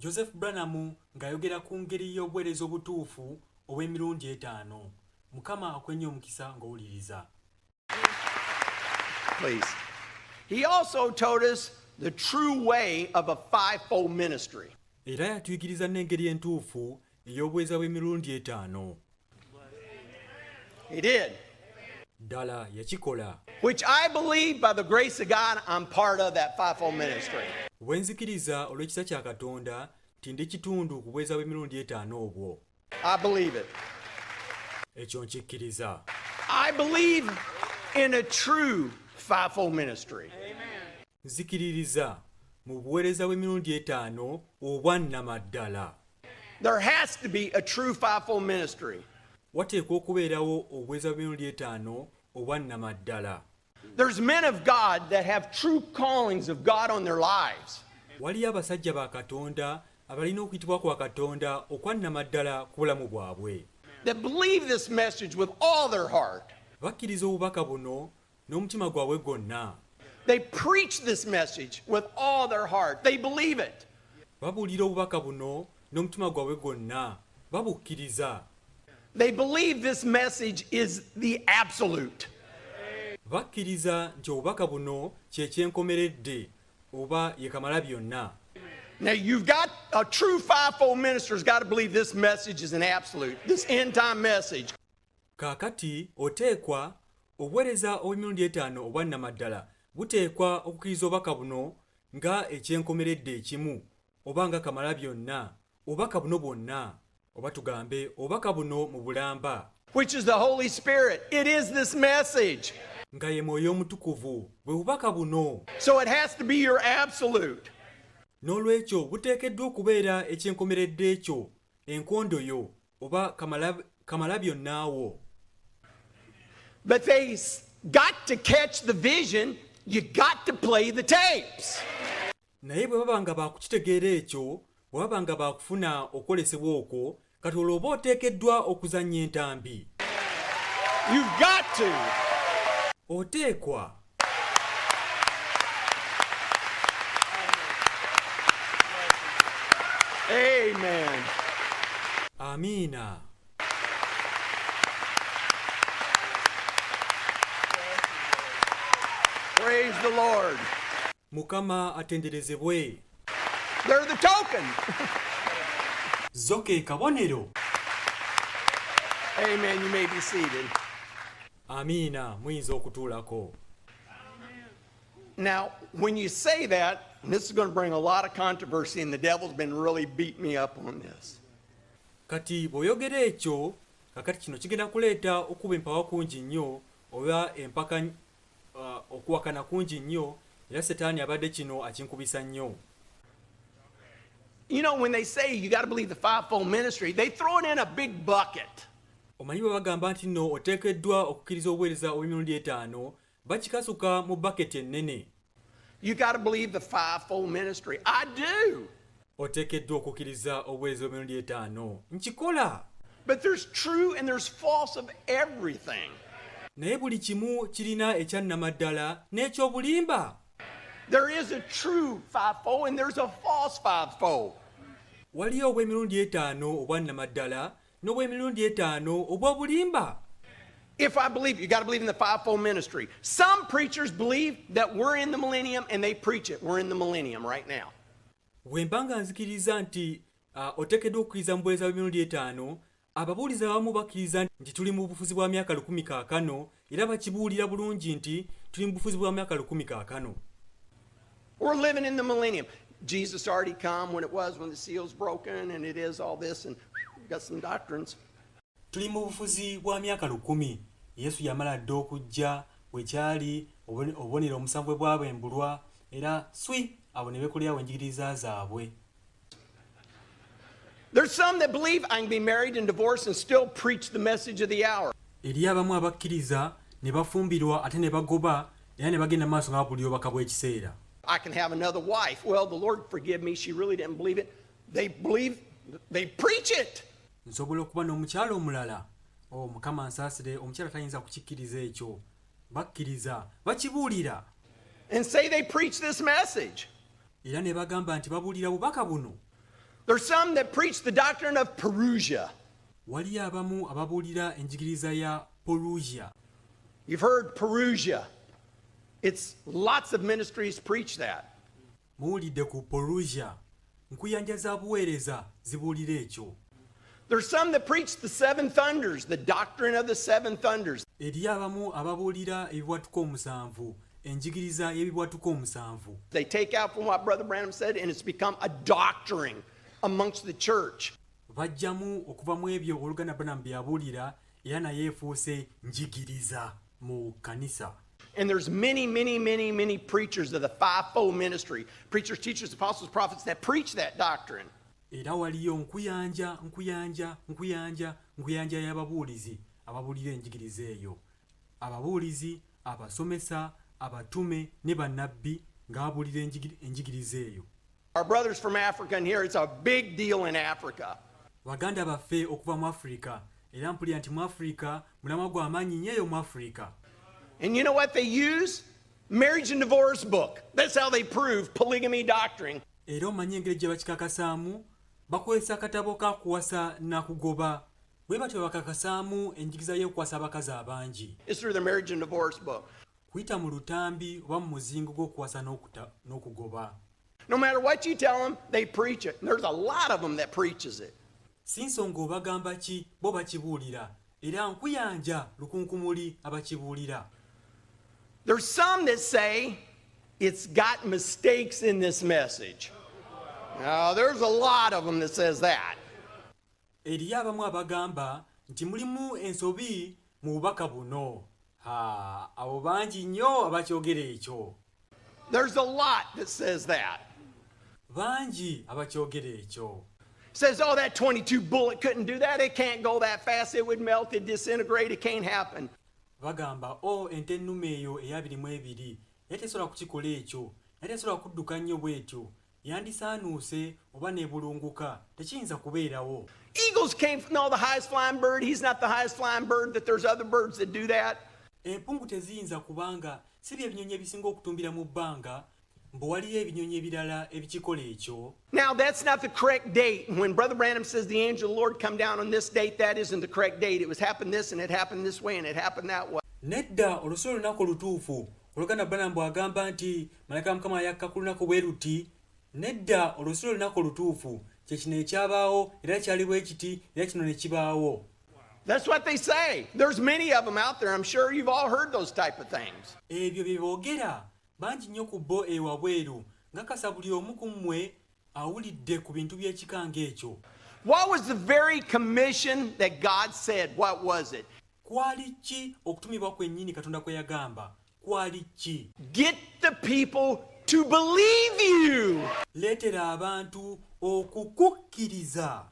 Joseph Branham ng'ayogera ku ngeri y'obuweereza obutuufu obw'emirundi 5. Mukama akwenye omukisa ng'owuliriza. Please. He also told us the true way of a fivefold ministry. Era yatuyigiriza n'engeri entuufu ey'obuweereza bw'emirundi 5. He did. Ddala yakikola. Which I believe by the grace of God I'm part of that fivefold ministry. Bwenzikiriza olw'ekisa kya Katonda nti ndi kitundu ku buweereza bw'emirundi 5 obwo. I believe it. Ekyo nkikkiriza. I believe in a true fivefold ministry. Nzikiririza mu buweereza bw'emirundi 5 obwa nnamaddala. There has to be a true fivefold ministry. Wateekwa okubeerawo obuweereza bw'emirundi 5 obwa nnamaddala. There's men of God that have true callings of God on their lives. Waliyo abasajja ba Katonda abalina okuyitibwa kwa Katonda okwa nnamaddala ku bulamu bwabwe. That believe this message with all their heart. Bakkiriza obubaka buno n'omutima gwabwe gwonna. They preach this message with all their heart. They believe it. Babuulira obubaka buno n'omutima gwabwe gwonna. Babukkiriza. They believe this message is the absolute. Bakkiriza nti obubaka buno kye kyenkomeredde oba ye kamala byonna. Now you've got a true fivefold minister's got to believe this message is an absolute, this end time message. Kaakati oteekwa obuweereza obw'emirundi 5 obwa nnamaddala buteekwa okukkiriza obubaka buno nga ekyenkomeredde ekimu oba nga kamala byonna obubaka buno bwonna oba tugambe obubaka buno mu bulamba. Which is the Holy Spirit. It is this message. Nga ye Mwoyo Omutukuvu bwe bubaka buno. So it has to be your absolute. N'olwekyo buteekeddwa okubeera ekyenkomeredde ekyo enkondo yo oba kamala byonnaawo. But they got to catch the vision. You got to play the tapes. Naye bwe baba nga baakukitegeera ekyo bwe baba nga baakufuna okwolesebwa okwo kati olwo oba oteekeddwa okuzannya entambi. You've got to. Oteekwa. Amen. Amiina. Praise the Lord. Mukama atenderezebwe. They're the token. Zoke kabonero. Amen. You may be seated. Amiina, muyinza okutuulako. Now, when you say that, and this is going to bring a lot of controversy, and the devil's been really beating me up on this. Kati bw'oyogera ekyo, kakati kino kigenda kuleeta okuba empawa kungi nnyo oba empaka okuwakana kungi nnyo era Setaani abadde kino akinkubisa nnyo. You know, when they say you got to believe the fivefold ministry, they throw it in a big bucket. Omanyi bwe bagamba nti nno oteekeddwa okukkiriza obuweereza obw'emirundi 5 bakikasuka mu baketi ennene. You got to believe the fivefold ministry. I do. Oteekeddwa okukkiriza obuweereza obw'emirundi 5. Nkikola. But there's true and there's false of everything. Naye buli kimu kirina ekyannamaddala n'ekyobulimba. There is a true fivefold and there's a false fivefold. Waliyo obw'emirundi 5 obwannamaddala n'obw'emirundi 5 obw'obulimba. If I believe, you got to believe in the fivefold ministry. Some preachers believe that we're in the millennium and they preach it. We're in the millennium right now. Wembanga nzikiriza nti oteekeddwa okukkiriza mu buweereza bw'emirundi 5, ababuulizi abamu bakkiriza nti tuli mu bufuzi bwa myaka 10 kaakano era bakibuulira bulungi nti tuli mu bufuzi bwa myaka 10 kaakano. We're living in the millennium. Jesus already come when it was when the seal's broken and it is all this and we've got some doctrines. Tuli mu bufuzi bwa myaka 10. Yesu yamala dda okujja wekyali obubonero omusanvu bwe bwabembulwa era abo ne beekolerawo enjigiriza zaabwe. There's some that believe I can be married and divorced and still preach the message of the hour. Eriyo abamu abakkiriza ne bafumbirwa ate ne bagoba era ne bagenda maaso nga babuulira obubaka bw'ekiseera. I can have another wife. Well, the Lord forgive me. She really didn't believe it. They believe, they preach it. Nsobola okuba n'omukyala omulala. Mukama nsaasire, omukyala tayinza kukikkiriza ekyo. Bakkiriza, bakibuulira. And say they preach this message. Era ne bagamba nti babuulira bubaka buno. There's some that preach the doctrine of Perusia. waliyo abamu ababuulira enjigiriza ya Perugia. You've heard Perusia. It's lots of ministries preach that. Muwulidde ku Perugia. Nkuyanja za buweereza zibuulira ekyo. There's some that preach the seven thunders, the doctrine of the seven thunders. Eriyo abamu ababuulira ebibwatuka omusanvu, enjigiriza y'ebibwatuka omusanvu. They take out from what Brother Branham said, and it's become a doctrine amongst the church. Bajjamu okuva mu ebyo Luganda Branham bye yabuulira era naye efuuse njigiriza mu kanisa. And there's many preachers of the fivefold ministry, preachers, teachers, apostles, prophets, that preach that doctrine. Era waliyo nkuyanja y'ababuulizi ababuulira enjigiriza eyo. Ababuulizi, abasomesa, abatume ne bannabbi nga babuulira enjigiriza eyo. Our brothers from Africa and here, it's a big deal in Africa. Baganda baffe okuva mu Afrika era mpulira nti mu Afrika mulamwa gw'amaanyi nnyo eyo mu Afrika. And you know what they use? Marriage and divorce book. That's how they prove polygamy doctrine. Era omanyi engeri gye bakikakasaamu bakozesa akatabo ka kuwasa na kugoba bwe batyo bakakasaamu enjigiriza y'okuwasa abakazi abangi. It's through the marriage and divorce book. Kuyita mu lutambi oba mu muzingo gw'okuwasa n'okugoba. No matter what you tell them, they preach it. And there's a lot of them that preaches it. Si nsonga obagamba ki bo bakibuulira era nkuyanja lukunkumuli abakibuulira. There's some that say it's got mistakes in this message. Now, there's a lot of them that says that. Eriyo abamu abagamba nti mulimu ensobi mu bubaka buno. Abo bangi nnyo abakyogera ekyo. There's a lot that says that. Bangi abakyogera ekyo. Says, oh, that 22 bullet couldn't do that. It can't go that fast. It would melt, it disintegrate. It can't happen. Bagamba ente ennume eyo eya 22 yatesobola kukikola ekyo, yatesobola kudduka nnyo bw'etyo, yandisaanuuse oba n'ebulunguka, tekiyinza kubeerawo. Eagles came from the highest flying bird. He's not the highest flying bird, that there's other birds that do that. Empungu teziyinza kubanga si bye ebinyonyi ebisinga okutumbira mu bbanga, mbu waliyo ebinyonyi ebirala ebikikola ekyo. Now, that's not the correct date. When Brother Branham says the angel of the Lord come down on this date, that isn't the correct date. It was happened this, and it happened this way, and it happened that way. Nedda olusulo lunaku olutuufu Luganda Branham bw'agamba nti malayika Mukama yakka ku lunaku bwe luti. Nedda olusulo lunaku olutuufu kye kino ekyabaawo era kyali bwe kiti era kino ne kibaawo. That's what they say. There's many of them out there. I'm sure you've all heard those type of things. Ebyo bye boogera bangi nnyo ku bo ewabweru ngakasa buli omu ku mmwe awulidde ku bintu by'ekikanga ekyo. What was the very commission that God said? What was it? Kwali ki okutumibwa kwennyini Katonda kwe yagamba? Kwali ki? Get the people to believe you. Leetera abantu okukukkiriza.